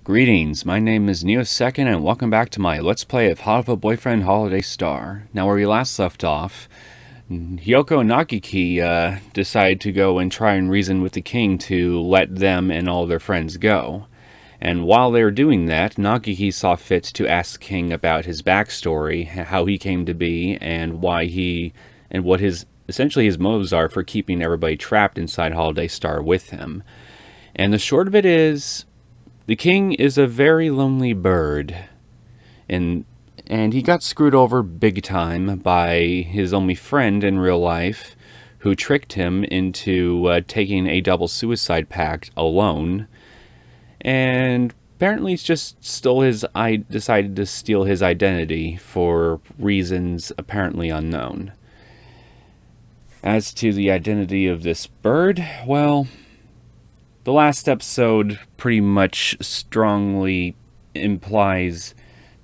Greetings, my name is Neosekken and welcome back to my Let's Play of Hatoful Boyfriend Holiday Star. Now where we last left off, Hyoko and Nagiki decided to go and try and reason with the king to let them and all their friends go. And while they were doing that, Nagiki saw fit to ask the king about his backstory, how he came to be, and why he, and what essentially his motives are for keeping everybody trapped inside Holiday Star with him. And the short of it is, the king is a very lonely bird, and he got screwed over big time by his only friend in real life, who tricked him into taking a double suicide pact alone, and apparently decided to steal his identity for reasons apparently unknown. As to the identity of this bird, well, the last episode pretty much strongly implies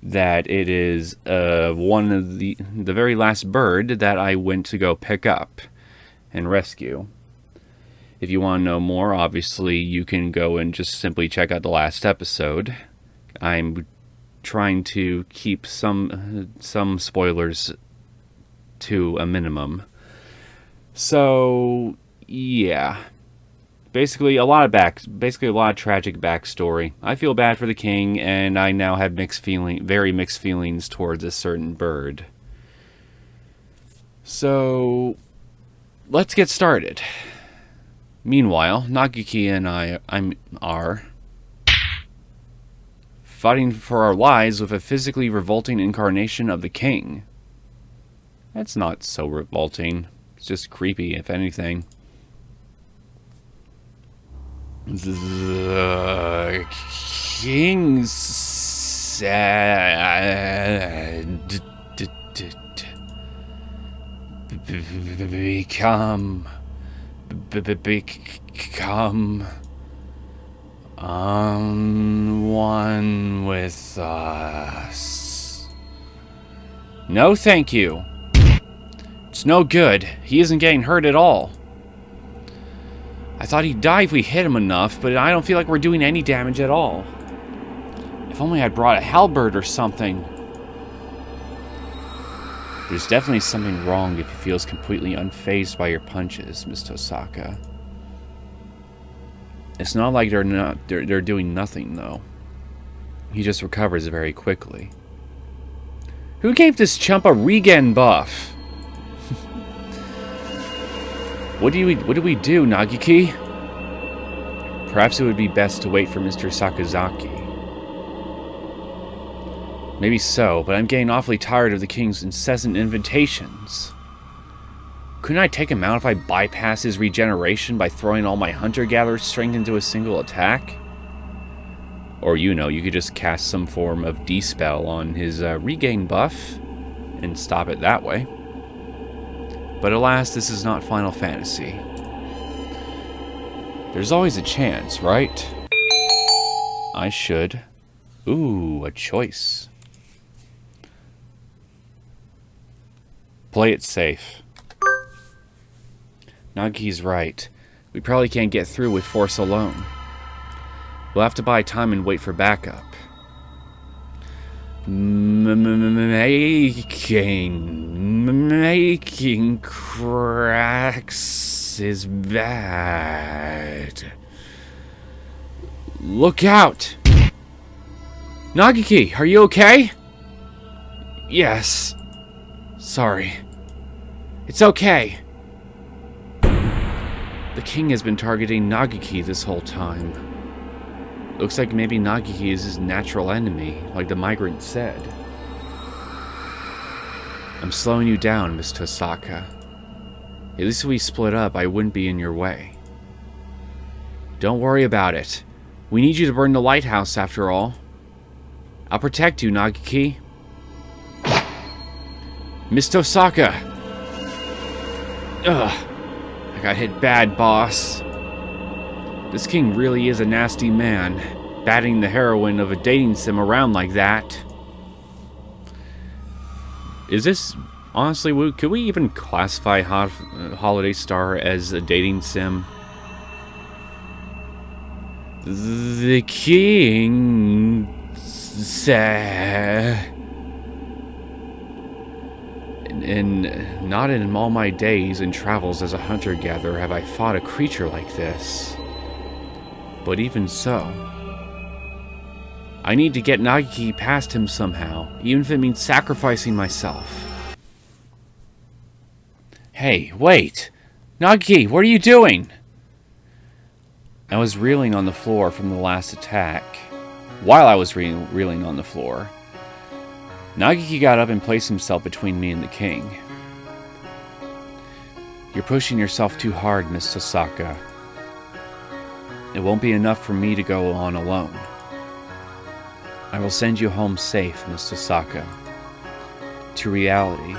that it is one of the very last bird that I went to go pick up and rescue. If you want to know more, obviously you can go and just simply check out the last episode. I'm trying to keep some spoilers to a minimum. So, yeah. Basically a lot of tragic backstory. I feel bad for the king, and I now have very mixed feelings towards a certain bird. So, let's get started. Meanwhile, Nagiki and I are fighting for our lives with a physically revolting incarnation of the king. That's not so revolting. It's just creepy, if anything. The king said, become one with us. No, thank you. It's no good. He isn't getting hurt at all. I thought he'd die if we hit him enough, but I don't feel like we're doing any damage at all. If only I'd brought a halberd or something. There's definitely something wrong if he feels completely unfazed by your punches, Miss Tosaka. It's not like they're doing nothing, though. He just recovers very quickly. Who gave this chump a regen buff? What do we do, Nagiki? Perhaps it would be best to wait for Mr. Sakazaki. Maybe so, but I'm getting awfully tired of the king's incessant invitations. Couldn't I take him out if I bypass his regeneration by throwing all my hunter-gatherer strength into a single attack? Or, you could just cast some form of dispel on his regain buff and stop it that way. But alas, this is not Final Fantasy. There's always a chance, right? I should. Ooh, a choice. Play it safe. Nagi's right. We probably can't get through with force alone. We'll have to buy time and wait for backup. Making cracks is bad. Look out! Nagiki, are you okay? Yes. Sorry. It's okay. The king has been targeting Nagiki this whole time. Looks like maybe Nagiki is his natural enemy, like the migrant said. I'm slowing you down, Miss Tosaka. At least if we split up, I wouldn't be in your way. Don't worry about it. We need you to burn the lighthouse, after all. I'll protect you, Nagiki. Miss Tosaka! Ugh. I got hit bad, boss. This king really is a nasty man, batting the heroine of a dating sim around like that. Is this... Honestly, could we even classify Holiday Star as a dating sim? The king said... And not in all my days and travels as a hunter-gatherer have I fought a creature like this. But even so, I need to get Nagiki past him somehow, even if it means sacrificing myself. Hey, wait! Nagiki, what are you doing? I was reeling on the floor from the last attack. While I was reeling on the floor, Nagiki got up and placed himself between me and the king. You're pushing yourself too hard, Miss Tosaka. It won't be enough for me to go on alone. I will send you home safe, Miss Tosaka. To reality.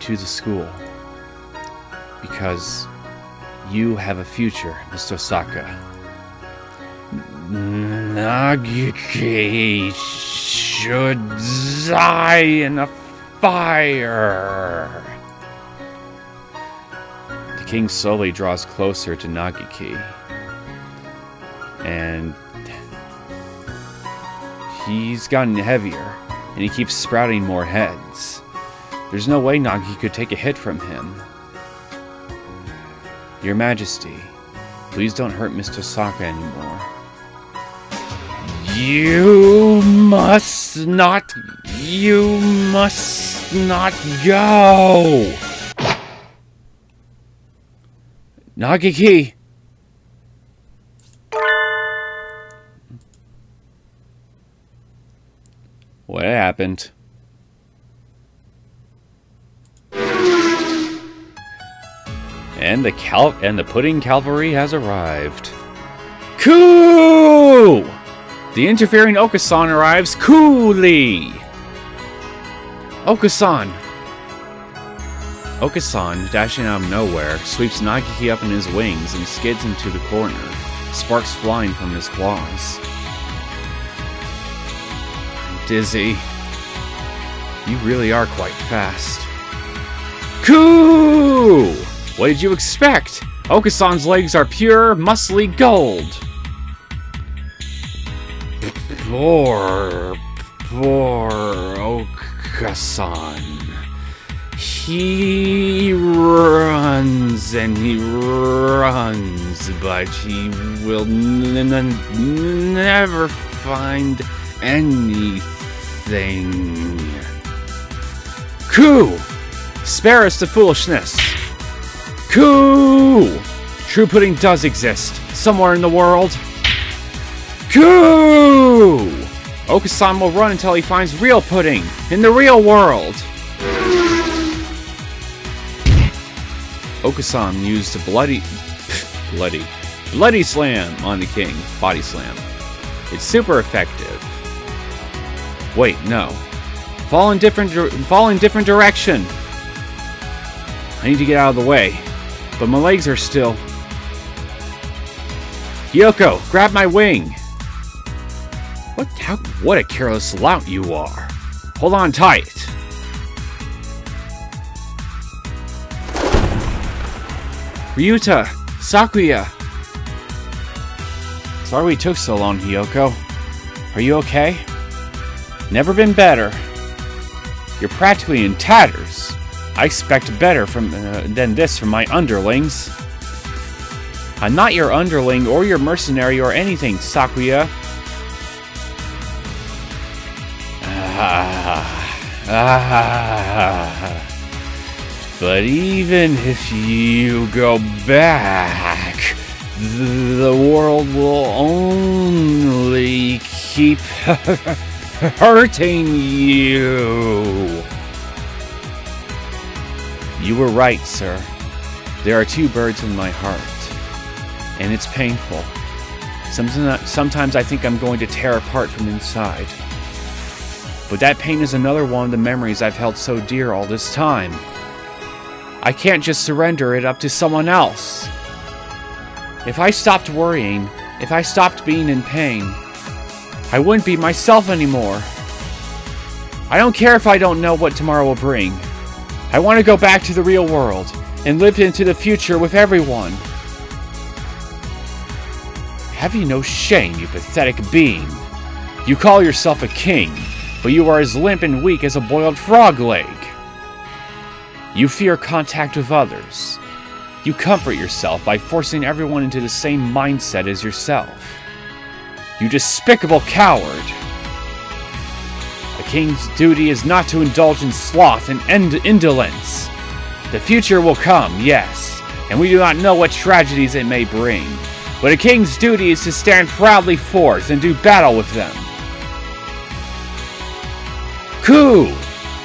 To the school. Because you have a future, Miss Tosaka. Nagiki should die in a fire. The king slowly draws closer to Nagiki. And he's gotten heavier, and he keeps sprouting more heads. There's no way Nagiki could take a hit from him. Your Majesty, please don't hurt Miss Tosaka anymore. You must not go! Nagiki! What happened? And the pudding cavalry has arrived. Coup! The interfering Okasan arrives coolly. Okasan, dashing out of nowhere, sweeps Nagiki up in his wings and skids into the corner, sparks flying from his claws. Dizzy. You really are quite fast. Coup! What did you expect? Okasan's legs are pure, muscly gold. Poor Okasan. He runs and he runs, but he will never find anything. Coup! Spare us the foolishness. Coup! True pudding does exist somewhere in the world. Coup! Okasan will run until he finds real pudding in the real world. Okasan used a bloody slam on the king. Body slam. It's super effective. Wait, no. Fall in different direction. I need to get out of the way, but my legs are still. Yoko, grab my wing. What a careless lout you are. Hold on tight. Ryuta, Sakuya. Sorry we took so long, Hiyoko. Are you okay? Never been better. You're practically in tatters. I expect better than this from my underlings. I'm not your underling or your mercenary or anything, Sakuya. But even if you go back, the world will only keep hurting you. You were right, sir. There are two birds in my heart, and it's painful. Sometimes I think I'm going to tear apart from inside. But that pain is another one of the memories I've held so dear all this time. I can't just surrender it up to someone else. If I stopped worrying, if I stopped being in pain, I wouldn't be myself anymore. I don't care if I don't know what tomorrow will bring. I want to go back to the real world and live into the future with everyone. Have you no shame, you pathetic being? You call yourself a king, but you are as limp and weak as a boiled frog leg. You fear contact with others. You comfort yourself by forcing everyone into the same mindset as yourself. You despicable coward! A king's duty is not to indulge in sloth and indolence. The future will come, yes, and we do not know what tragedies it may bring. But a king's duty is to stand proudly forth and do battle with them. Cool!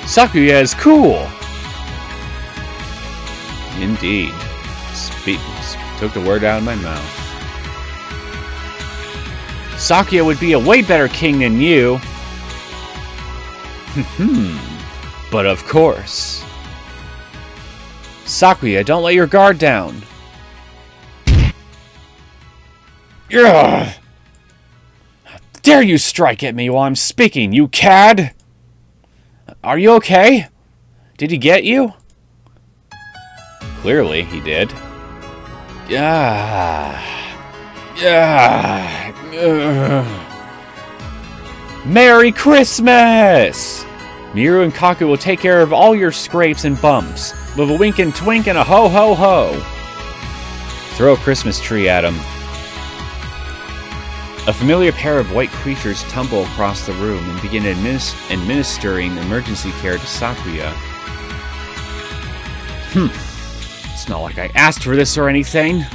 Sakuya is cool! Indeed. Took the word out of my mouth. Sakuya would be a way better king than you. But of course. Sakuya, don't let your guard down. Ugh! How dare you strike at me while I'm speaking, you cad! Are you okay? Did he get you? Clearly, he did. Merry Christmas! Miru and Kaku will take care of all your scrapes and bumps, with a wink and twink and a ho-ho-ho. Throw a Christmas tree at him. A familiar pair of white creatures tumble across the room and begin administering emergency care to Sakuya. It's not like I asked for this or anything.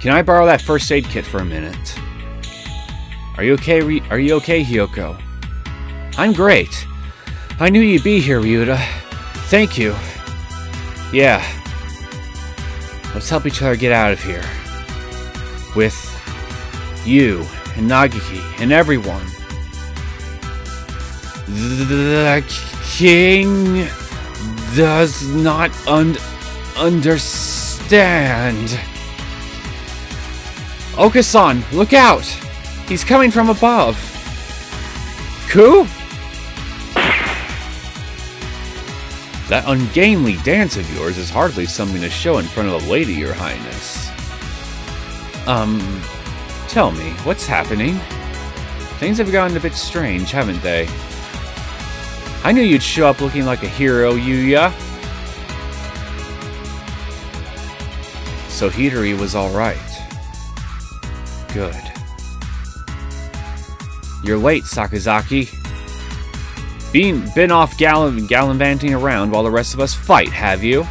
Can I borrow that first aid kit for a minute? Are you okay, Hiyoko? I'm great. I knew you'd be here, Ryuta. Thank you. Yeah. Let's help each other get out of here. With you and Nagiki and everyone. The king does not understand. Okasan, look out! He's coming from above. Ku? That ungainly dance of yours is hardly something to show in front of a lady, Your Highness. Tell me, what's happening? Things have gotten a bit strange, haven't they? I knew you'd show up looking like a hero, Yuya. So Hidori was alright. Good. You're late, Sakazaki. Been off gallivanting around while the rest of us fight, have you?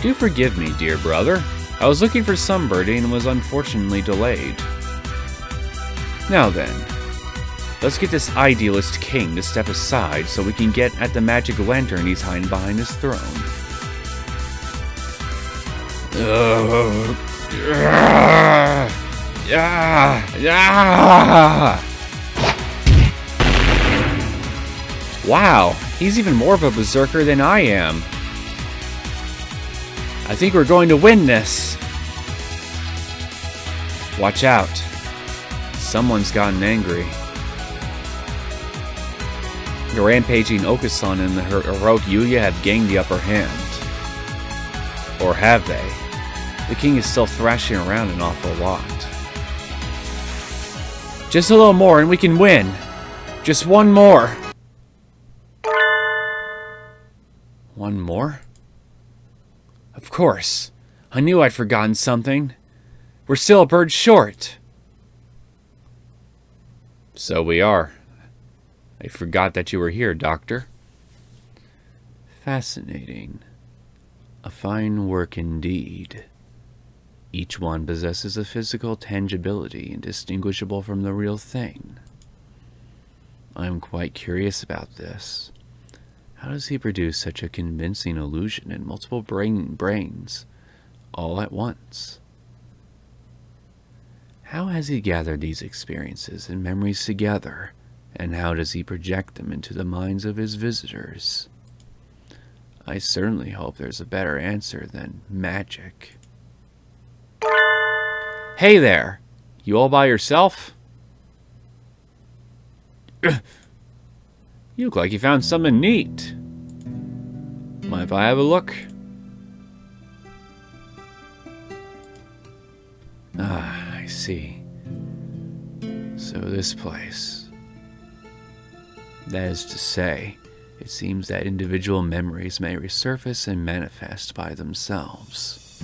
Do forgive me, dear brother. I was looking for Sunbirdie and was unfortunately delayed. Now then, let's get this idealist king to step aside so we can get at the magic lantern he's hiding behind his throne. Wow, he's even more of a berserker than I am. I think we're going to win this. Watch out. Someone's gotten angry. The rampaging Okasan and the heroic Yuya have gained the upper hand. Or have they? The king is still thrashing around an awful lot. Just a little more and we can win. Just one more. One more? Of course. I knew I'd forgotten something. We're still a bird short. So we are. I forgot that you were here, Doctor. Fascinating. A fine work indeed. Each one possesses a physical tangibility indistinguishable from the real thing. I am quite curious about this. How does he produce such a convincing illusion in multiple brains all at once? How has he gathered these experiences and memories together, and how does he project them into the minds of his visitors? I certainly hope there's a better answer than magic. Hey there! You all by yourself? You look like you found something neat. Mind if I have a look? Ah, I see. So this place. That is to say, it seems that individual memories may resurface and manifest by themselves.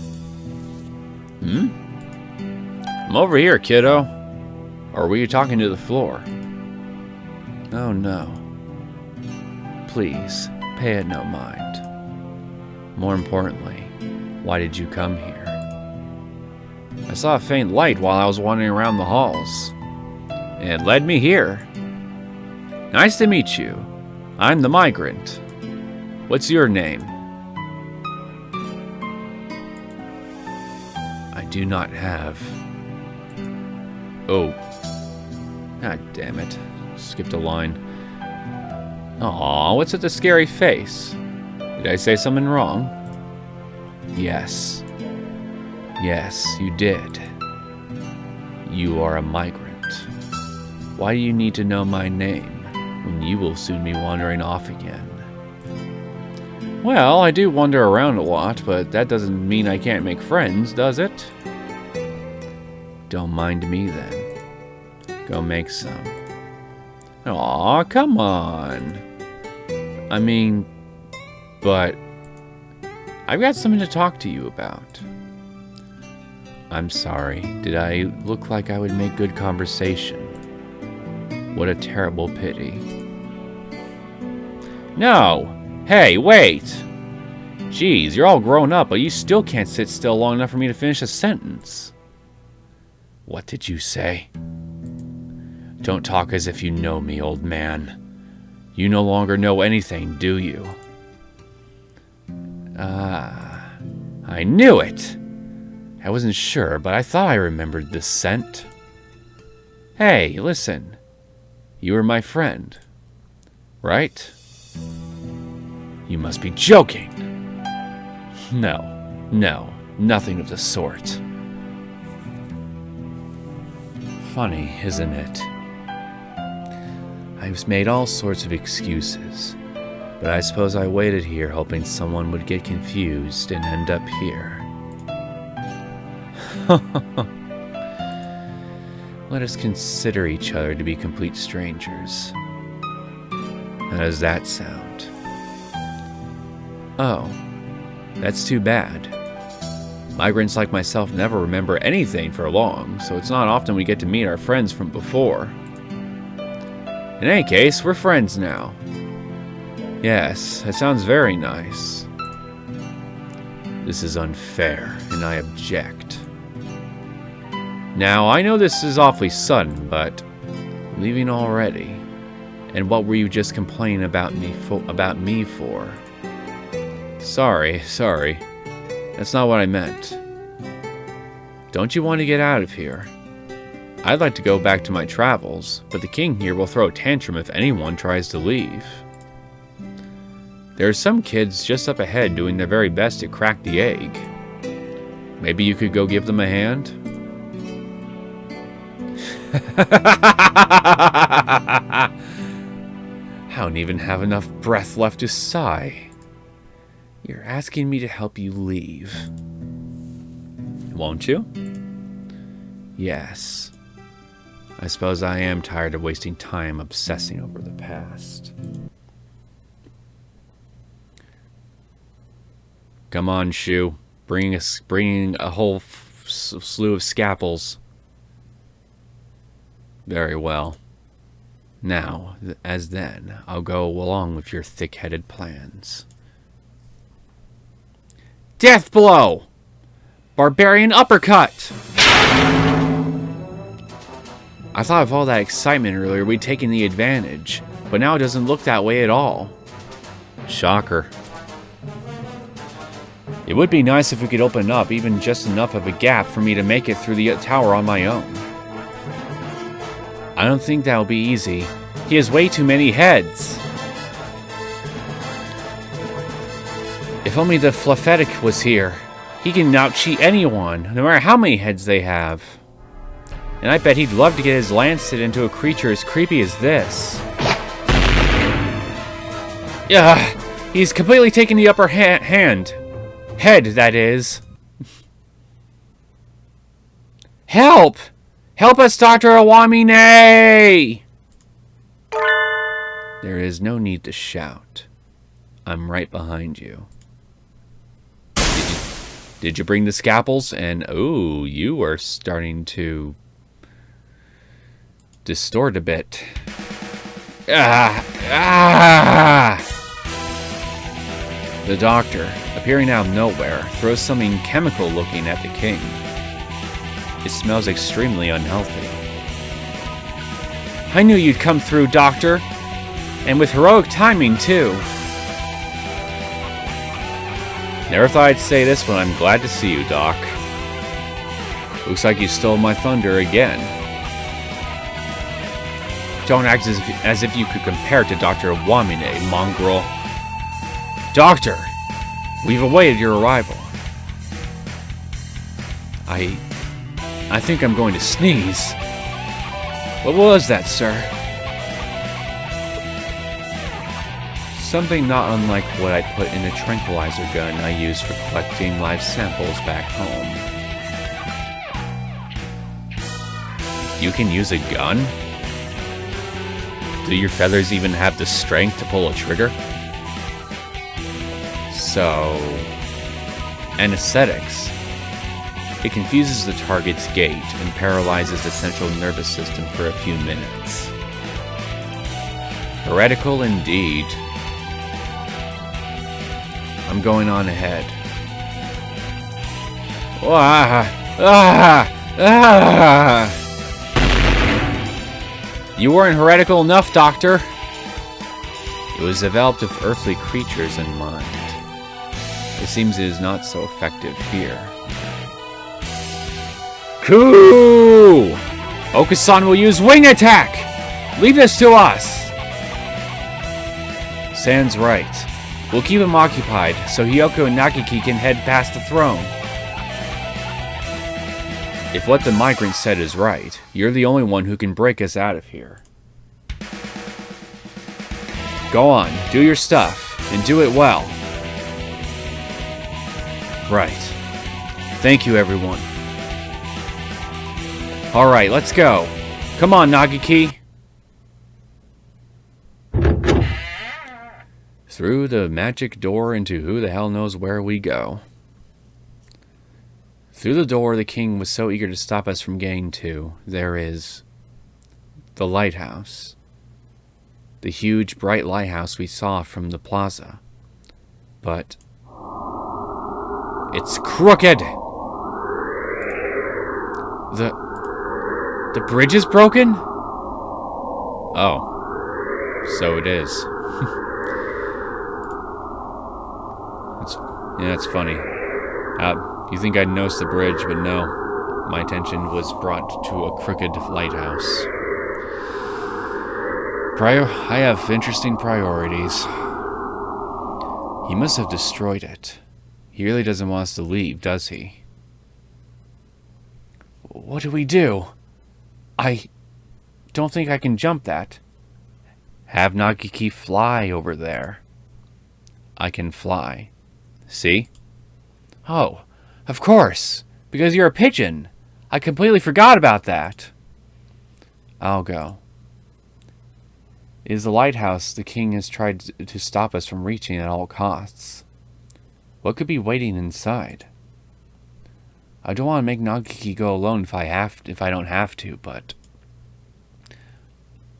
I'm over here, kiddo. Or were you talking to the floor? Oh no. Please, pay it no mind. More importantly, why did you come here? I saw a faint light while I was wandering around the halls, and it led me here. Nice to meet you. I'm the migrant. What's your name? I do not have... Oh. God damn it. Skipped a line. Aw, what's with the scary face? Did I say something wrong? Yes. Yes, you did. You are a migrant. Why do you need to know my name when you will soon be wandering off again? Well, I do wander around a lot, but that doesn't mean I can't make friends, does it? Don't mind me then. Go make some. Aw, come on. I mean, but I've got something to talk to you about. I'm sorry. Did I look like I would make good conversation? What a terrible pity. No! Hey, wait! Jeez, you're all grown up, but you still can't sit still long enough for me to finish a sentence. What did you say? Don't talk as if you know me, old man. You no longer know anything, do you? Ah, I knew it! I wasn't sure, but I thought I remembered this scent. Hey, listen. You were my friend, right? You must be joking. No, nothing of the sort. Funny, isn't it? I've made all sorts of excuses, but I suppose I waited here hoping someone would get confused and end up here. Let us consider each other to be complete strangers. How does that sound? Oh, that's too bad. Migrants like myself never remember anything for long, so it's not often we get to meet our friends from before. In any case, we're friends now. Yes, that sounds very nice. This is unfair, and I object. Now, I know this is awfully sudden, but leaving already? And what were you just complaining about me for? Sorry. That's not what I meant. Don't you want to get out of here? I'd like to go back to my travels, but the king here will throw a tantrum if anyone tries to leave. There are some kids just up ahead doing their very best to crack the egg. Maybe you could go give them a hand? I don't even have enough breath left to sigh. You're asking me to help you leave. Won't you? Yes. I suppose I am tired of wasting time obsessing over the past. Come on, Shu. Bringing a whole slew of scalpels. Very well. Now, as then, I'll go along with your thick-headed plans. Death blow! Barbarian uppercut! I thought of all that excitement earlier, we'd taken the advantage, but now it doesn't look that way at all. Shocker. It would be nice if we could open up even just enough of a gap for me to make it through the tower on my own. I don't think that'll be easy. He has way too many heads. If only the Fluffetic was here. He can out-cheat anyone, no matter how many heads they have. And I bet he'd love to get his lancet into a creature as creepy as this. He's completely taken the upper hand. Head, that is. Help! Help us, Dr. Awamine! There is no need to shout. I'm right behind you. Did you bring the scalpels? And, oh, you are starting to distort a bit. The doctor, appearing out of nowhere, throws something chemical looking at the king. It smells extremely unhealthy. I knew you'd come through, Doctor. And with heroic timing, too. Never thought I'd say this, but I'm glad to see you, Doc. Looks like you stole my thunder again. Don't act as if you could compare to Dr. Awamine, mongrel. Doctor, we've awaited your arrival. I think I'm going to sneeze. What was that, sir? Something not unlike what I put in a tranquilizer gun I use for collecting live samples back home. You can use a gun? Do your feathers even have the strength to pull a trigger? So, anesthetics. It confuses the target's gait and paralyzes the central nervous system for a few minutes. Heretical indeed. I'm going on ahead. You weren't heretical enough, Doctor. It was developed with earthly creatures in mind. It seems it is not so effective here. Coo! Okasan will use wing attack! Leave this to us! San's right. We'll keep him occupied, so Hiyoko and Nagiki can head past the throne. If what the migrant said is right, you're the only one who can break us out of here. Go on, do your stuff, and do it well. Right. Thank you, everyone. Alright, let's go. Come on, Nagiki. Through the magic door into who the hell knows where we go. Through the door the king was so eager to stop us from getting to, there is the lighthouse. The huge, bright lighthouse we saw from the plaza. But it's crooked! The bridge is broken? Oh. So it is. It's funny. You think I'd notice the bridge, but no. My attention was brought to a crooked lighthouse. I have interesting priorities. He must have destroyed it. He really doesn't want us to leave, does he? What do we do? I don't think I can jump that. Have Nagiki fly over there. I can fly. See? Oh, of course. Because you're a pigeon. I completely forgot about that. I'll go. It is the lighthouse the king has tried to stop us from reaching at all costs. What could be waiting inside? I don't want to make Nagiki go alone if I don't have to, but...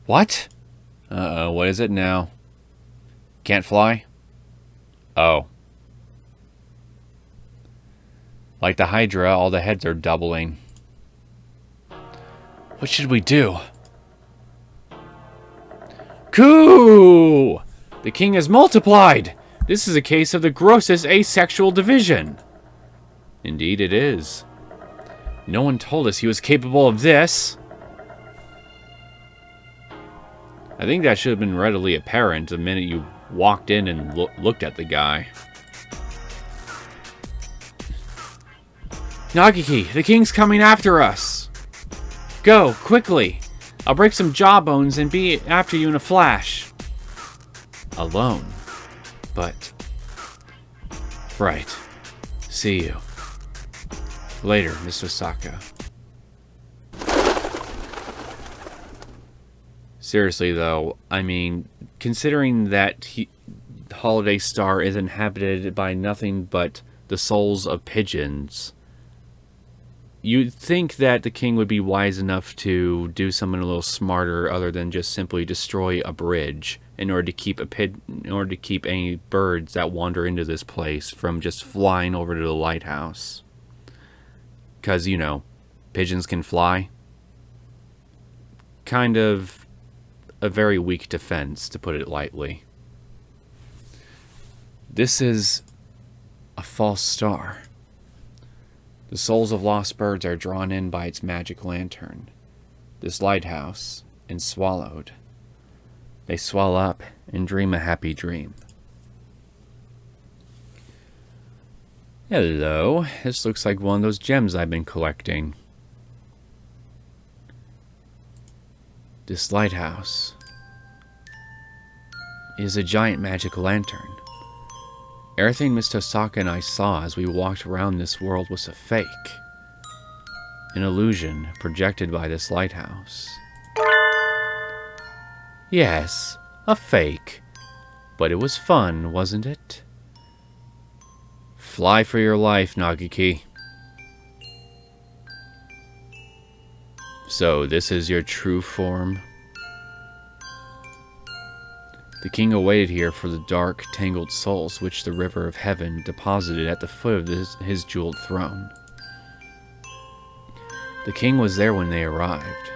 What? Uh-oh, what is it now? Can't fly? Oh. Like the Hydra, all the heads are doubling. What should we do? Coo! The king has multiplied! This is a case of the grossest asexual division. Indeed it is. No one told us he was capable of this. I think that should have been readily apparent the minute you walked in and looked at the guy. Nagiki, the king's coming after us. Go, quickly. I'll break some jawbones and be after you in a flash. Alone. But... Right. See you. Later, Miss Osaka. Seriously, though, I mean, considering that Holiday Star is inhabited by nothing but the souls of pigeons, you'd think that the king would be wise enough to do something a little smarter other than just simply destroy a bridge in order to keep any birds that wander into this place from just flying over to the lighthouse. Because, you know, pigeons can fly. Kind of a very weak defense, to put it lightly. This is a false star. The souls of lost birds are drawn in by its magic lantern, this lighthouse, and swallowed. They swell up and dream a happy dream. Hello, this looks like one of those gems I've been collecting. This lighthouse is a giant magic lantern. Everything Miss Tosaka and I saw as we walked around this world was a fake. An illusion projected by this lighthouse. Yes, a fake. But it was fun, wasn't it? Fly for your life, Nagiki. So, this is your true form? The king awaited here for the dark, tangled souls which the river of heaven deposited at the foot of his jeweled throne. The king was there when they arrived,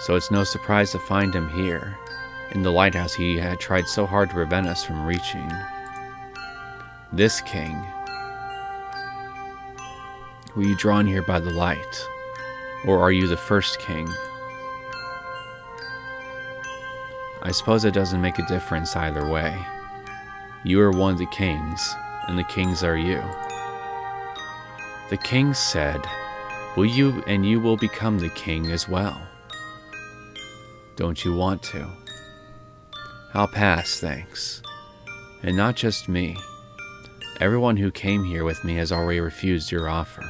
so it's no surprise to find him here, in the lighthouse he had tried so hard to prevent us from reaching. This king. Were you drawn here by the light, or are you the first king? I suppose it doesn't make a difference either way. You are one of the kings, and the kings are you. The king said, "Will you, and you will become the king as well. Don't you want to? I'll pass, thanks. And not just me. Everyone who came here with me has already refused your offer."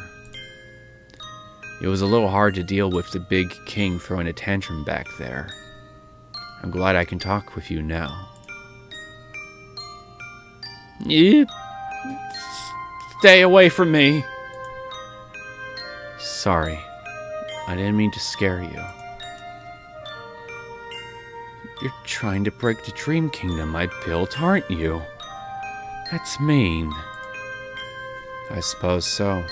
It was a little hard to deal with the big king throwing a tantrum back there. I'm glad I can talk with you now. Stay away from me. Sorry. I didn't mean to scare you. You're trying to break the dream kingdom I built, aren't you? That's mean. I suppose so.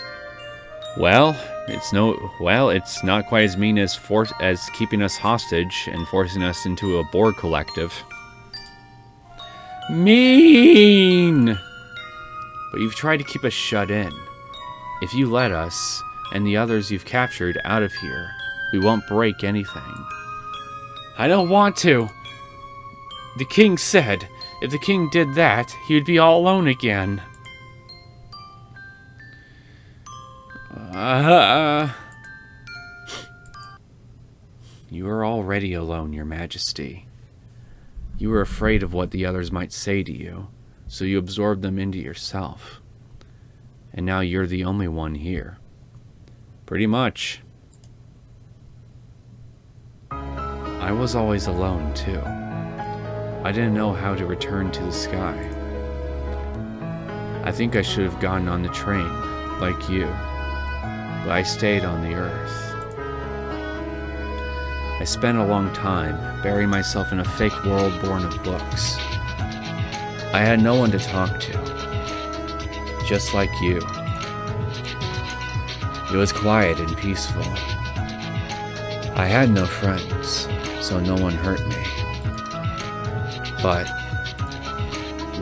Well, it's not quite as mean as keeping us hostage and forcing us into a board collective. Mean! But you've tried to keep us shut in. If you let us, and the others you've captured, out of here, we won't break anything. I don't want to. The king said, if the king did that, he would be all alone again. You are already alone, Your Majesty. You were afraid of what the others might say to you, so you absorbed them into yourself. And now you're the only one here. Pretty much. I was always alone, too. I didn't know how to return to the sky. I think I should have gone on the train, like you. But I stayed on the earth. I spent a long time burying myself in a fake world born of books. I had no one to talk to, just like you. It was quiet and peaceful. I had no friends, so no one hurt me. But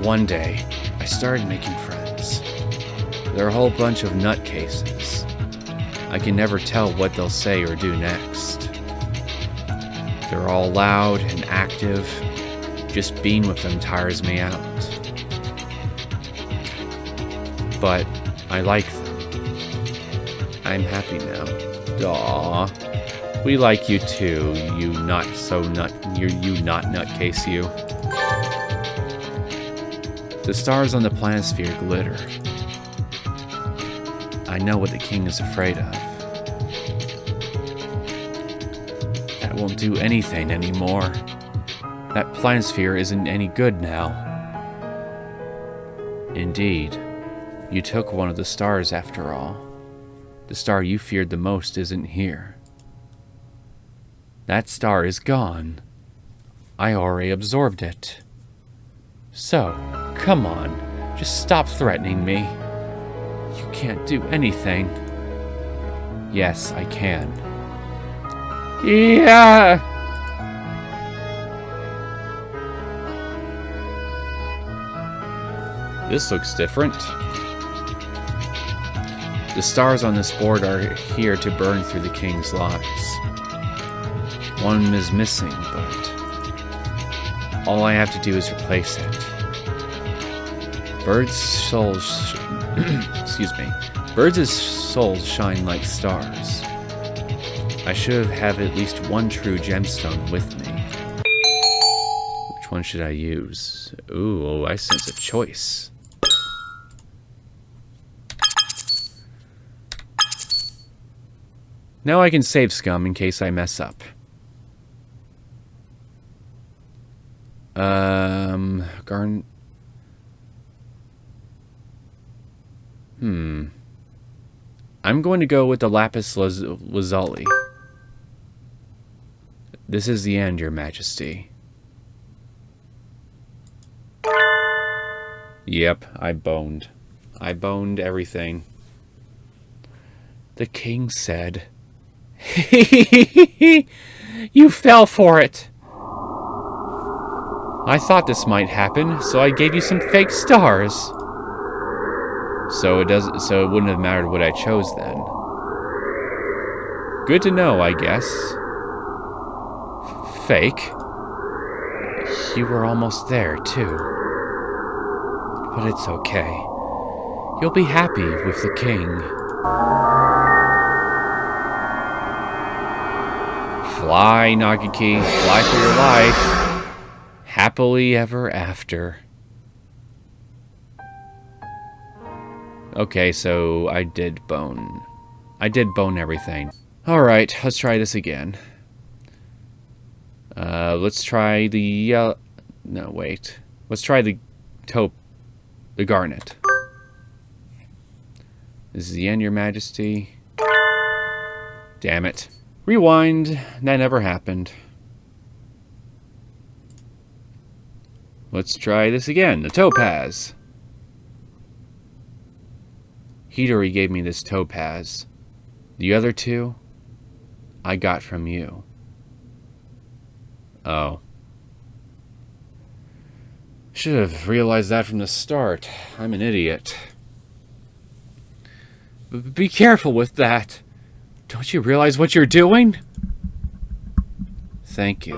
one day, I started making friends. They're a whole bunch of nutcases. I can never tell what they'll say or do next. They're all loud and active. Just being with them tires me out. But I like them. I'm happy now. Aww. We like you too, you not nutcase you. The stars on the planisphere glitter. I know what the king is afraid of. That won't do anything anymore. That planisphere isn't any good now. Indeed, you took one of the stars after all. The star you feared the most isn't here. That star is gone. I already absorbed it. So, come on, just stop threatening me. You can't do anything. Yes, I can. Yeah! This looks different. The stars on this board are here to burn through the king's lives. One is missing, but all I have to do is replace it. Birds' souls, excuse me. Birds' souls shine like stars. I should have at least one true gemstone with me. Which one should I use? Ooh, I sense a choice. Now I can save scum in case I mess up. I'm going to go with the lapis lazuli. This is the end, Your Majesty. Yep, I boned. I boned everything. The king said, "You fell for it. I thought this might happen, so I gave you some fake stars." So it wouldn't have mattered what I chose then. Good to know, I guess. Fake? You were almost there, too. But it's okay. You'll be happy with the king. Fly, Nagiki. Fly for your life. Happily ever after. Okay, so I did bone. I did bone everything. Alright, let's try this again. Let's try the... no, wait. Let's try the taupe. The garnet. This is the end, Your Majesty. Damn it. Rewind. That never happened. Let's try this again. The topaz. Hidori gave me this topaz. The other two, I got from you. Oh. Should have realized that from the start. I'm an idiot. Be careful with that. Don't you realize what you're doing? Thank you,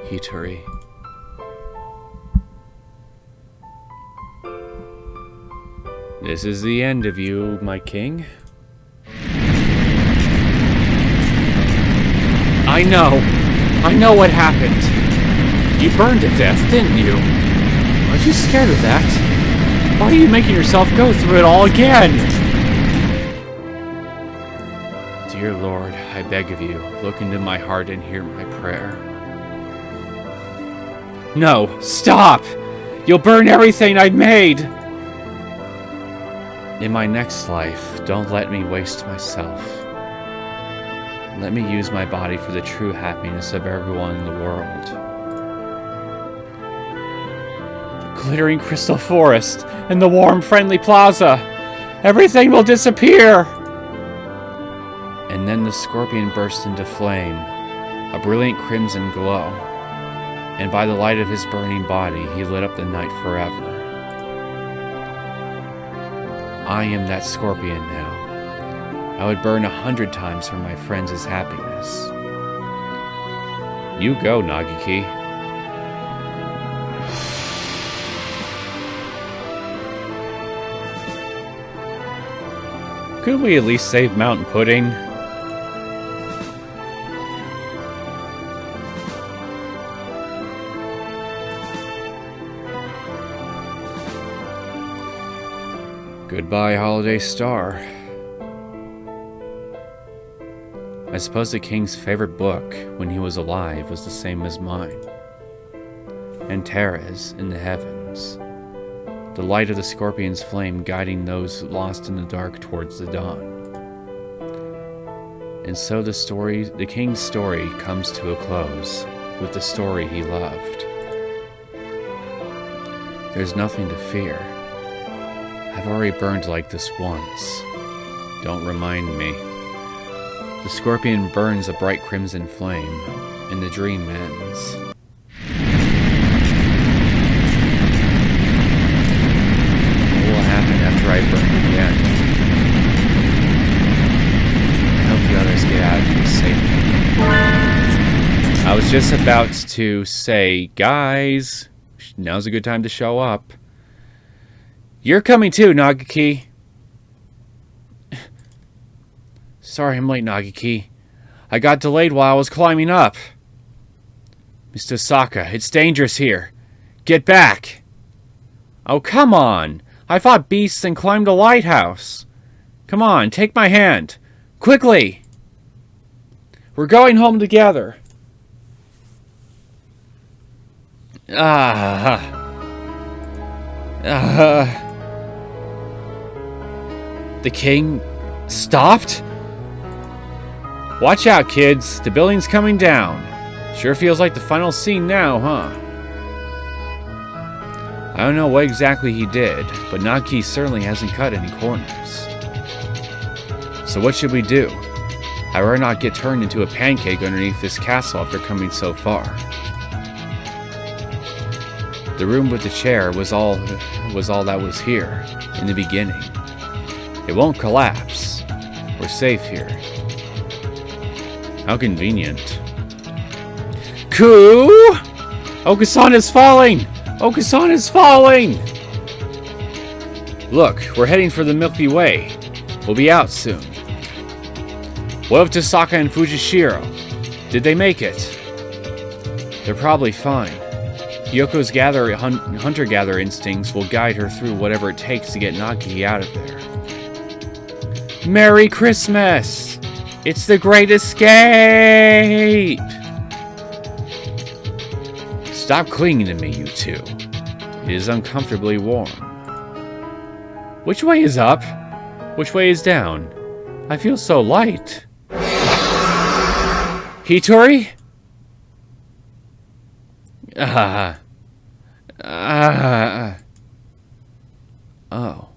Hidori. This is the end of you, my king. I know what happened. You burned to death, didn't you? Aren't you scared of that? Why are you making yourself go through it all again? Dear Lord, I beg of you, look into my heart and hear my prayer. No, stop! You'll burn everything I've made! In my next life, don't let me waste myself. Let me use my body for the true happiness of everyone in the world. The glittering crystal forest and the warm, friendly plaza. Everything will disappear! And then the scorpion burst into flame, a brilliant crimson glow. And by the light of his burning body, he lit up the night forever. I am that scorpion now. I would burn 100 times for my friends' happiness. You go, Nagiki. Could we at least save Mountain Pudding? Goodbye, Holiday Star. I suppose the king's favorite book when he was alive was the same as mine. Antares in the heavens. The light of the scorpion's flame guiding those lost in the dark towards the dawn. And so the king's story comes to a close with the story he loved. There's nothing to fear. I've already burned like this once. Don't remind me. The scorpion burns a bright crimson flame, and the dream ends. What will happen after I burn again? I hope the others get out of here safely. I was just about to say, guys, now's a good time to show up. You're coming too, Nagaki. Sorry I'm late, Nagaki. I got delayed while I was climbing up. Mr. Saka, it's dangerous here. Get back. Oh, come on. I fought beasts and climbed a lighthouse. Come on, take my hand. Quickly. We're going home together. The king stopped? Watch out, kids. The building's coming down. Sure feels like the final scene now, huh? I don't know what exactly he did, but Nagaki certainly hasn't cut any corners. So what should we do? I better not get turned into a pancake underneath this castle after coming so far. The room with the chair was all that was here in the beginning. It won't collapse. We're safe here. How convenient. Coup! Okasan is falling! Okasan is falling! Look, we're heading for the Milky Way. We'll be out soon. What of Tasaka and Fujishiro? Did they make it? They're probably fine. Yoko's hunter-gatherer instincts will guide her through whatever it takes to get Nagaki out of there. Merry Christmas! It's the Great Escape! Stop clinging to me, you two. It is uncomfortably warm. Which way is up? Which way is down? I feel so light. Hitori? Oh.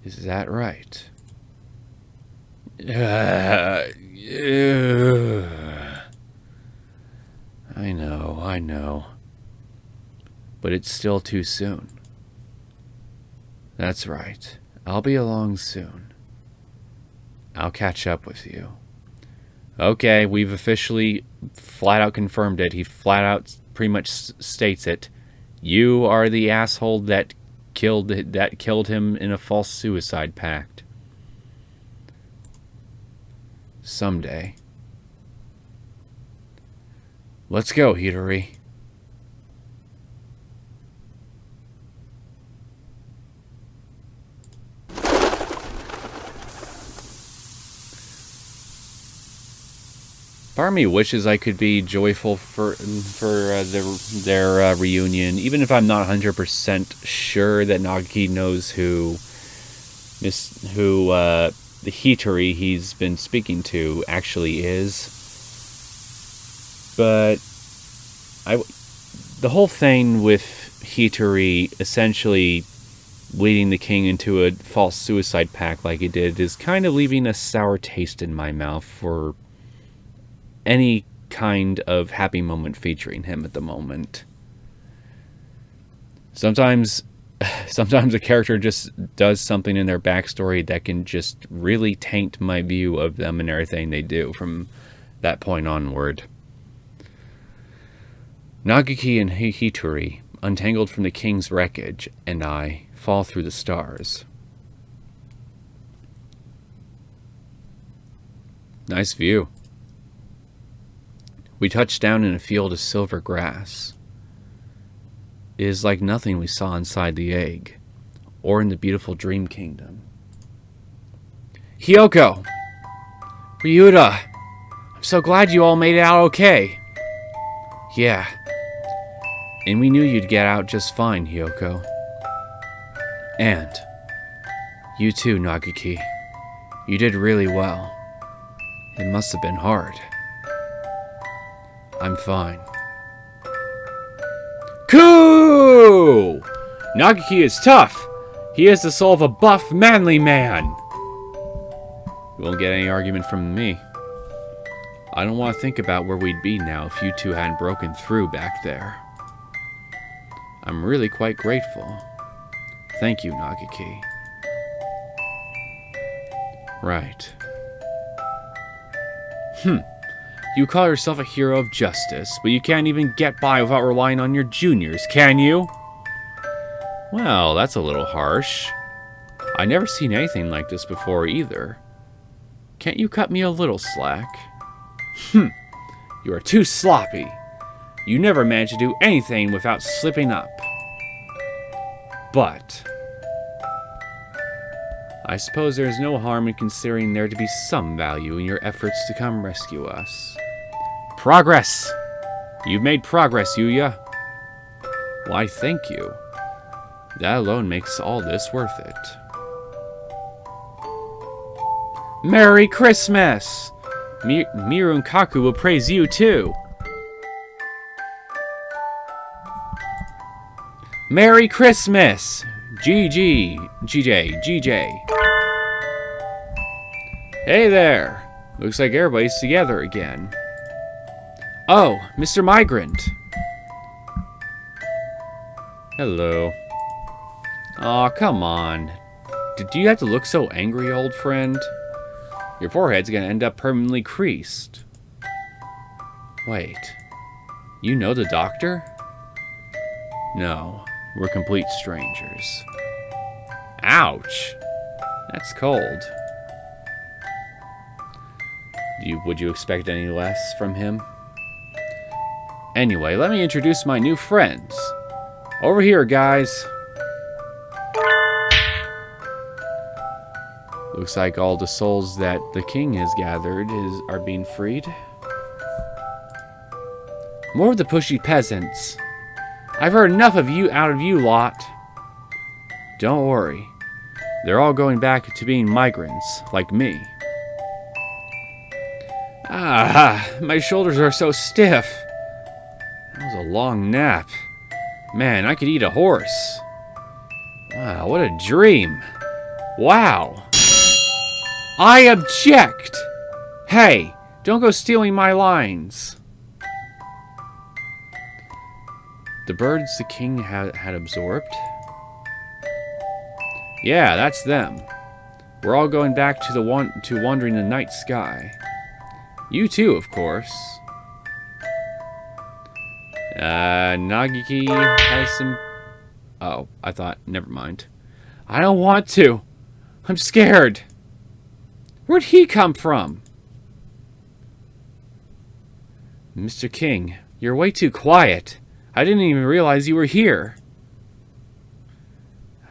Is that right? I know. But it's still too soon. That's right. I'll be along soon. I'll catch up with you. Okay, we've officially flat out confirmed it. He flat out pretty much states it. You are the asshole that killed him in a false suicide pact. Someday. Let's go, Hitori. Part of me wishes I could be joyful for their reunion, even if I'm not 100% sure that Nagaki knows who the Hitori he's been speaking to actually is. But the whole thing with Hitori essentially leading the king into a false suicide pact like he did is kind of leaving a sour taste in my mouth for any kind of happy moment featuring him at the moment. Sometimes a character just does something in their backstory that can just really taint my view of them and everything they do from that point onward. Nagaki and Hitori, untangled from the king's wreckage, and I fall through the stars. Nice view. We touch down in a field of silver grass. It is like nothing we saw inside the egg, or in the beautiful dream kingdom. Hyoko! Ryuta, I'm so glad you all made it out okay. Yeah. And we knew you'd get out just fine, Hyoko. And you too, Nagiki. You did really well. It must have been hard. I'm fine. Coo! Nagiki is tough. He has the soul of a buff, manly man. You won't get any argument from me. I don't want to think about where we'd be now if you two hadn't broken through back there. I'm really quite grateful. Thank you, Nagiki. Right. You call yourself a hero of justice, but you can't even get by without relying on your juniors, can you? Well, that's a little harsh. I never seen anything like this before either. Can't you cut me a little slack? You are too sloppy. You never manage to do anything without slipping up. But I suppose there is no harm in considering there to be some value in your efforts to come rescue us. Progress! You've made progress, Yuya. Why, thank you. That alone makes all this worth it. Merry Christmas! Miru and Kaku will praise you too. Merry Christmas! GJ. Hey there! Looks like everybody's together again. Oh, Mr. Migrant. Hello. Aw, come on. Do you have to look so angry, old friend? Your forehead's gonna end up permanently creased. Wait. You know the doctor? No, we're complete strangers. Ouch! That's cold. Would you expect any less from him? Anyway, let me introduce my new friends. Over here, guys. Looks like all the souls that the king has gathered are being freed. More of the pushy peasants. I've heard enough of you out of you lot. Don't worry. They're all going back to being migrants, like me. Ah, my shoulders are so stiff. That was a long nap. Man, I could eat a horse. Wow, what a dream. Wow. I object! Hey, don't go stealing my lines. The birds the king had absorbed? Yeah, that's them. We're all going back to wandering the night sky. You too, of course. Nagiki has some... Oh, I thought... Never mind. I don't want to. I'm scared. Where'd he come from? Mr. King, you're way too quiet. I didn't even realize you were here.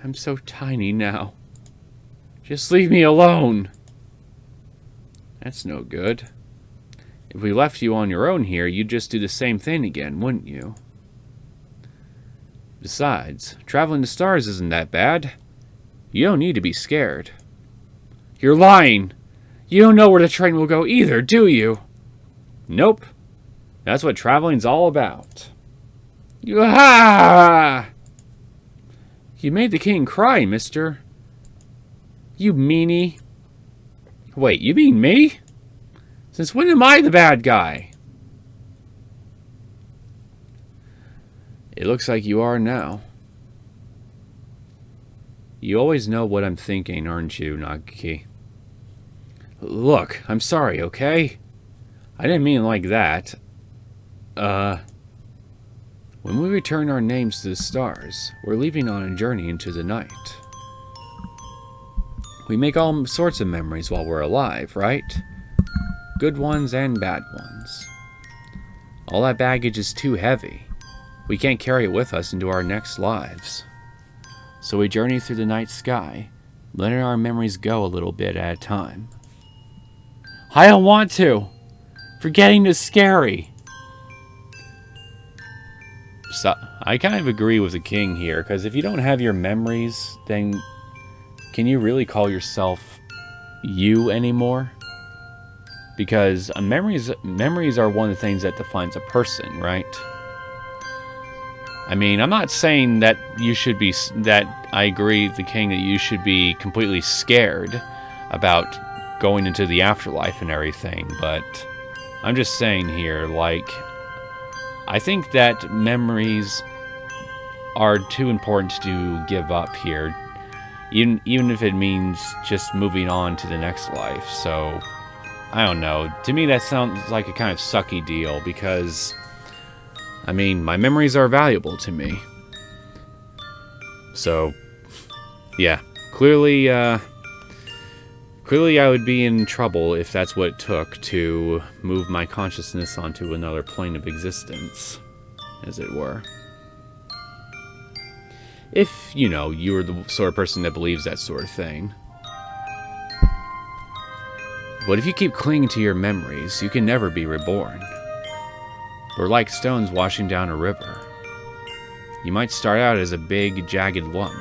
I'm so tiny now. Just leave me alone. That's no good. If we left you on your own here, you'd just do the same thing again, wouldn't you? Besides, traveling the stars isn't that bad. You don't need to be scared. You're lying! You don't know where the train will go either, do you? Nope. That's what traveling's all about. Ah! You made the king cry, mister. You meanie. Wait, you mean me? Since when am I the bad guy? It looks like you are now. You always know what I'm thinking, aren't you, Nagiki? Look, I'm sorry, okay? I didn't mean like that. When we return our names to the stars, we're leaving on a journey into the night. We make all sorts of memories while we're alive, right? Good ones and bad ones. All that baggage is too heavy. We can't carry it with us into our next lives. So we journey through the night sky, letting our memories go a little bit at a time. I don't want to. Forgetting is scary. So, I kind of agree with the king here, because if you don't have your memories, then can you really call yourself you anymore? Because memories are one of the things that defines a person, right? I mean, I'm not saying that you should be, that I agree with the king that you should be completely scared about going into the afterlife and everything, but I'm just saying here, like, I think that memories are too important to give up here, even if it means just moving on to the next life. So, I don't know. To me, that sounds like a kind of sucky deal, because, I mean, my memories are valuable to me. So, yeah. Clearly I would be in trouble if that's what it took to move my consciousness onto another plane of existence, as it were. If, you know, you were the sort of person that believes that sort of thing. But if you keep clinging to your memories, you can never be reborn. We're like stones washing down a river. You might start out as a big, jagged lump,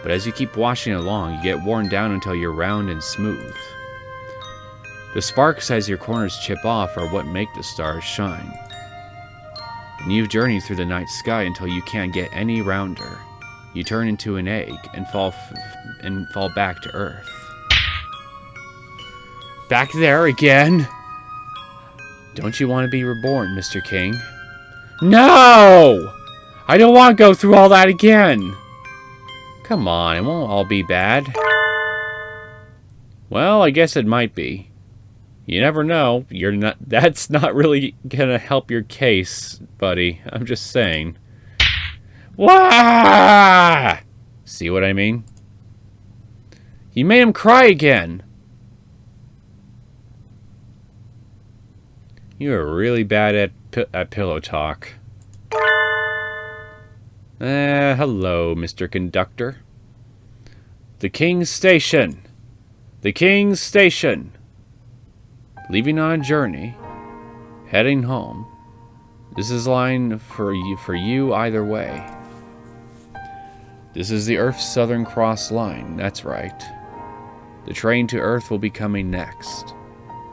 but as you keep washing along, you get worn down until you're round and smooth. The sparks as your corners chip off are what make the stars shine. And you've journeyed through the night sky until you can't get any rounder. You turn into an egg and fall back to Earth. Back there again? Don't you want to be reborn, Mr. King? No! I don't want to go through all that again! Come on, it won't all be bad. Well, I guess it might be. You never know. That's not really gonna help your case, buddy. I'm just saying. Wah! See what I mean? You made him cry again. You are really bad at pillow talk. Hello, Mr. Conductor. The King's Station. The King's Station. Leaving on a journey. Heading home. This is line for you either way. This is the Earth's Southern Cross line, that's right. The train to Earth will be coming next.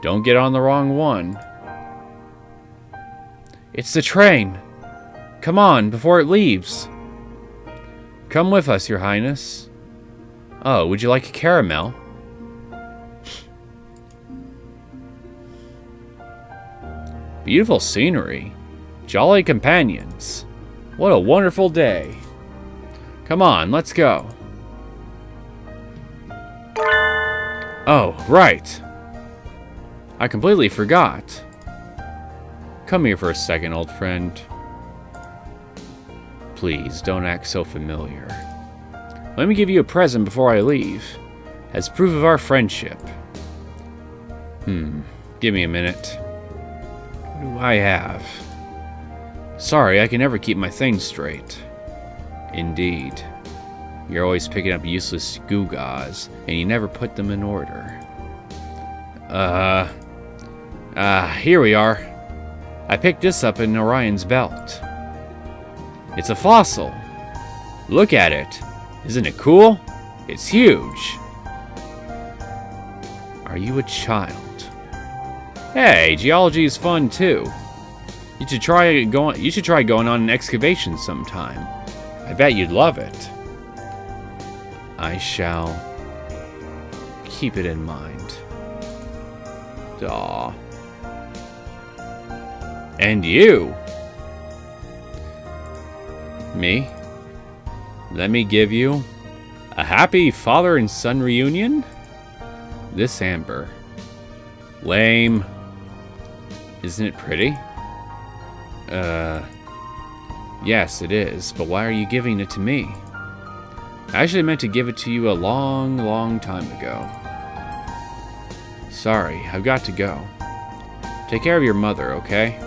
Don't get on the wrong one. It's the train! Come on, before it leaves! Come with us, Your Highness. Oh, would you like a caramel? Beautiful scenery. Jolly companions. What a wonderful day. Come on, let's go. Oh, right. I completely forgot. Come here for a second, old friend. Please, don't act so familiar. Let me give you a present before I leave, as proof of our friendship. Give me a minute. What do I have? Sorry, I can never keep my things straight. Indeed. You're always picking up useless gewgaws, and you never put them in order. Here we are. I picked this up in Orion's belt. It's a fossil. Look at it. Isn't it cool? It's huge. Are you a child? Hey, geology is fun too. You should try going on an excavation sometime. I bet you'd love it. I shall keep it in mind. Aw. And you. Me? Let me give you a happy father and son reunion? This amber. Lame. Isn't it pretty? Yes, it is, but why are you giving it to me? I actually meant to give it to you a long, long time ago. Sorry, I've got to go. Take care of your mother, okay?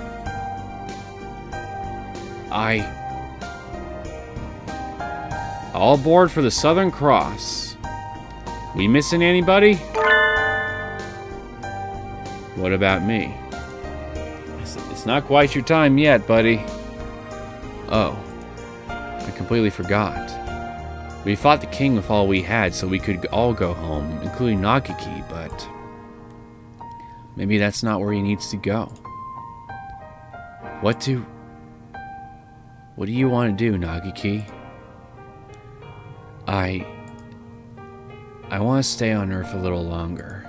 All aboard for the Southern Cross. We missing anybody? What about me? It's not quite your time yet, buddy. Oh, I completely forgot. We fought the king with all we had so we could all go home, including Nagiki, but maybe that's not where he needs to go. What do you want to do, Nagiki? I want to stay on Earth a little longer.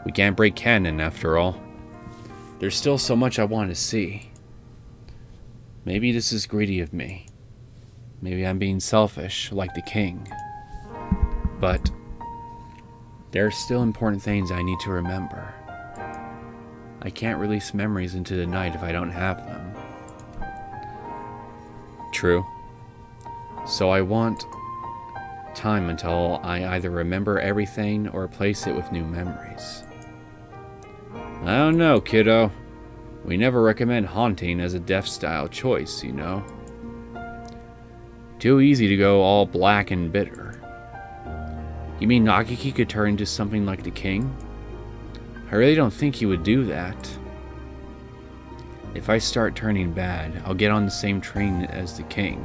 We can't break canon, after all. There's still so much I want to see. Maybe this is greedy of me. Maybe I'm being selfish, like the king. But there are still important things I need to remember. I can't release memories into the night if I don't have them. True. So I want time until I either remember everything or replace it with new memories. I don't know, kiddo. We never recommend haunting as a death-style choice, you know. Too easy to go all black and bitter. You mean Nagiki could turn into something like the king? I really don't think he would do that. If I start turning bad, I'll get on the same train as the king.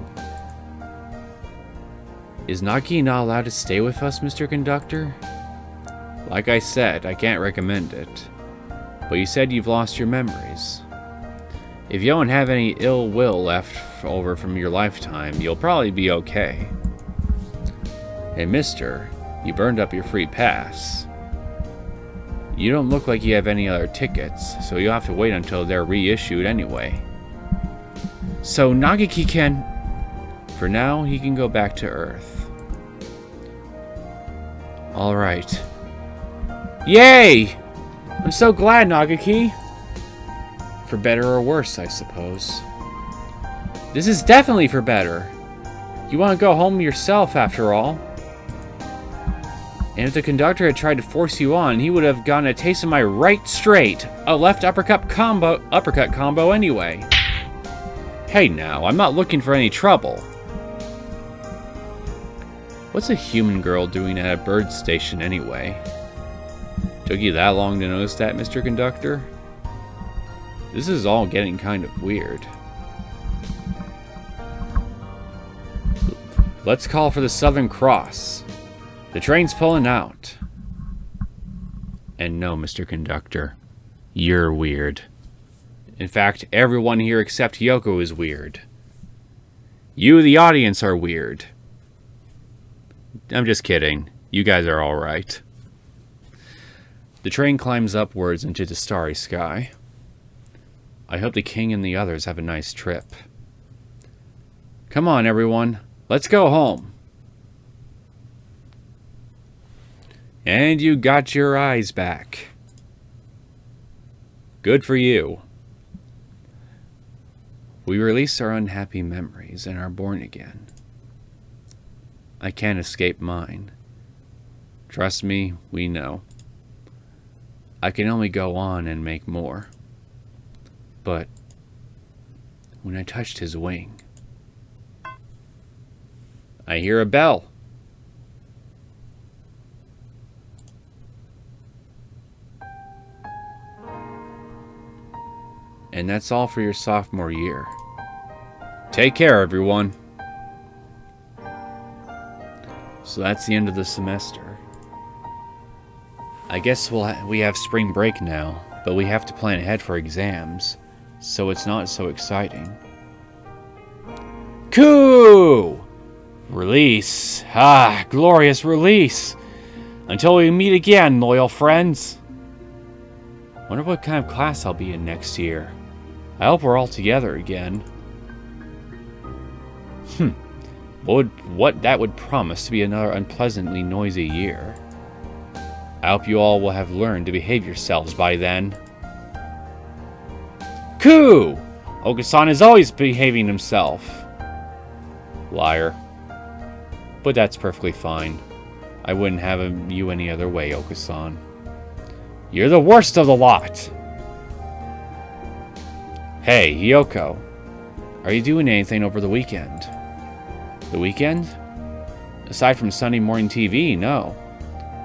Is Nagiki not allowed to stay with us, Mr. Conductor? Like I said, I can't recommend it. But you said you've lost your memories. If you don't have any ill will left over from your lifetime, you'll probably be okay. Hey, mister, you burned up your free pass. You don't look like you have any other tickets, so you'll have to wait until they're reissued anyway. So Nagiki can... For now, he can go back to Earth. Alright. Yay! I'm so glad, Nagiki. For better or worse, I suppose. This is definitely for better. You want to go home yourself, after all. And if the conductor had tried to force you on, he would have gotten a taste of my right straight, a left uppercut combo anyway. Hey now, I'm not looking for any trouble. What's a human girl doing at a bird station anyway? Took you that long to notice that, Mr. Conductor? This is all getting kind of weird. Let's call for the Southern Cross. The train's pulling out. And no, Mr. Conductor, you're weird. In fact, everyone here except Yoko is weird. You, the audience, are weird. I'm just kidding. You guys are alright. The train climbs upwards into the starry sky. I hope the king and the others have a nice trip. Come on, everyone. Let's go home. And you got your eyes back. Good for you. We release our unhappy memories and are born again. I can't escape mine. Trust me, we know. I can only go on and make more. But when I touched his wing, I hear a bell. And that's all for your sophomore year. Take care, everyone. So that's the end of the semester. I guess we have spring break now, but we have to plan ahead for exams, so it's not so exciting. Coo! Release. Ah, glorious release. Until we meet again, loyal friends. Wonder what kind of class I'll be in next year. I hope we're all together again. What that would promise to be another unpleasantly noisy year. I hope you all will have learned to behave yourselves by then. Coo! Okasan is always behaving himself. Liar. But that's perfectly fine. I wouldn't have you any other way, Okasan. You're the worst of the lot! Hey, Hiyoko. Are you doing anything over the weekend? The weekend? Aside from Sunday morning TV, no.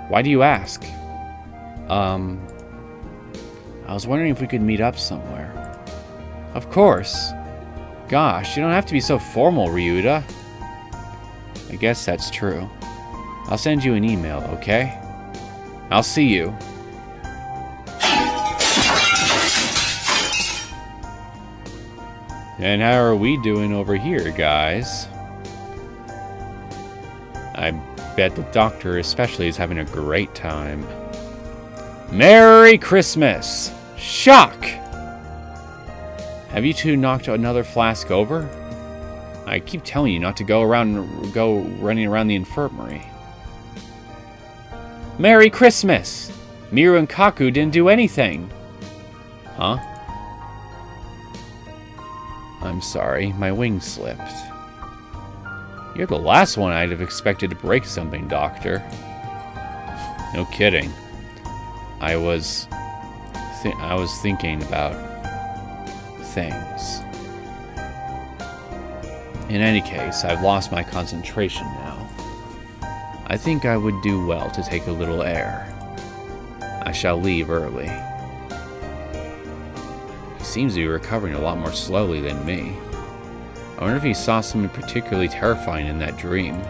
Why do you ask? I was wondering if we could meet up somewhere. Of course. Gosh, you don't have to be so formal, Ryuta. I guess that's true. I'll send you an email, okay? I'll see you. And how are we doing over here, guys? I bet the doctor especially is having a great time. Merry Christmas! Shock! Have you two knocked another flask over? I keep telling you not to go running around the infirmary. Merry Christmas! Miru and Kaku didn't do anything. Huh? I'm sorry, my wing slipped. You're the last one I'd have expected to break something, Doctor. No kidding. I was thinking about things. In any case, I've lost my concentration now. I think I would do well to take a little air. I shall leave early. He seems to be recovering a lot more slowly than me. I wonder if he saw something particularly terrifying in that dream.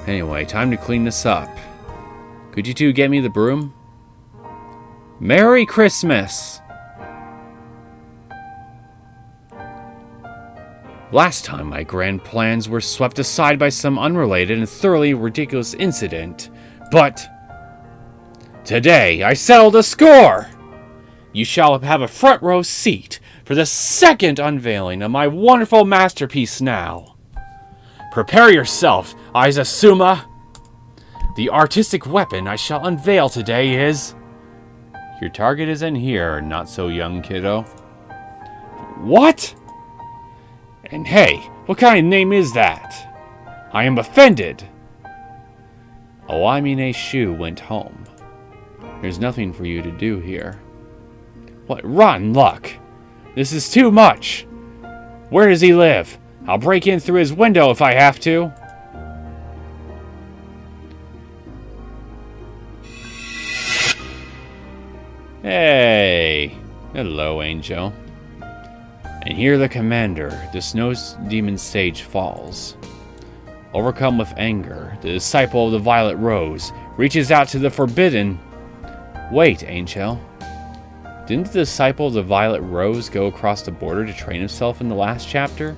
Anyway, time to clean this up. Could you two get me the broom? Merry Christmas! Last time my grand plans were swept aside by some unrelated and thoroughly ridiculous incident, but today I settled a score! You shall have a front row seat for the second unveiling of my wonderful masterpiece now. Prepare yourself, Aizasuma! The artistic weapon I shall unveil today is... Your target is in here, not so young kiddo. What? And hey, what kind of name is that? I am offended. Oamine Shu went home. There's nothing for you to do here. What rotten luck! This is too much! Where does he live? I'll break in through his window if I have to. Hey! Hello, Angel. And here the commander, the Snow Demon Sage, falls. Overcome with anger, the disciple of the Violet Rose reaches out to the forbidden... Wait, Angel. Didn't the disciple of the Violet Rose go across the border to train himself in the last chapter?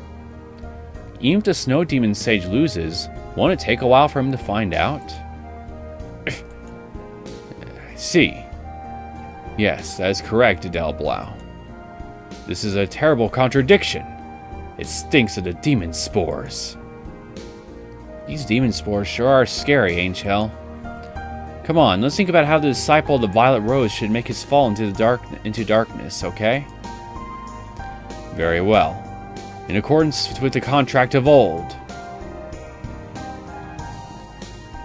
Even if the Snow Demon Sage loses, won't it take a while for him to find out? I see. Yes, that is correct, Adelblau. This is a terrible contradiction. It stinks of the demon spores. These demon spores sure are scary, Angel. Come on, let's think about how the disciple of the Violet Rose should make his fall into darkness, okay? Very well. In accordance with the contract of old.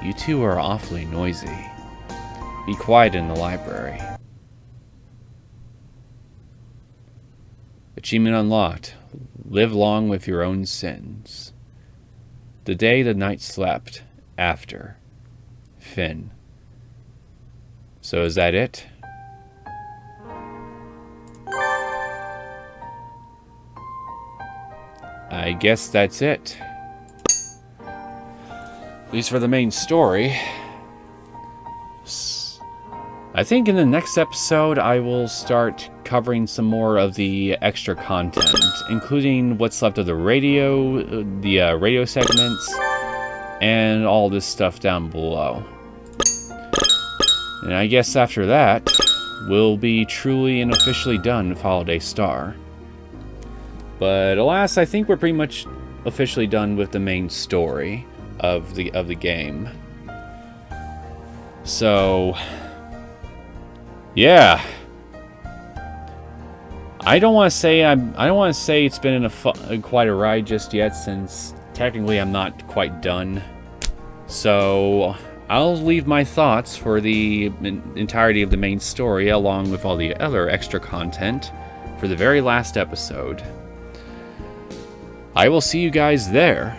You two are awfully noisy. Be quiet in the library. Achievement unlocked. Live long with your own sins. The day the night slept. After. Finn. So is that it? I guess that's it. At least for the main story. I think in the next episode I will start covering some more of the extra content, including what's left of the radio segments, and all this stuff down below. And I guess after that, we'll be truly and officially done with Holiday Star. But alas, I think we're pretty much officially done with the main story of the game. So, yeah. I don't want to say it's been quite a ride just yet, since technically I'm not quite done. So I'll leave my thoughts for the entirety of the main story, along with all the other extra content, for the very last episode. I will see you guys there.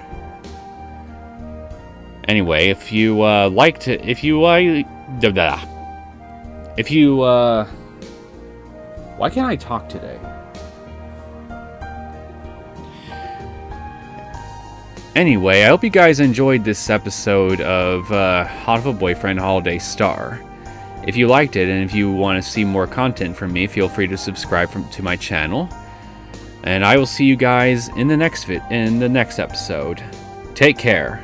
Anyway, if you If you, why can't I talk today? Anyway, I hope you guys enjoyed this episode of Hatoful Boyfriend Holiday Star. If you liked it, and if you want to see more content from me, feel free to subscribe to my channel. And I will see you guys in the next episode. Take care.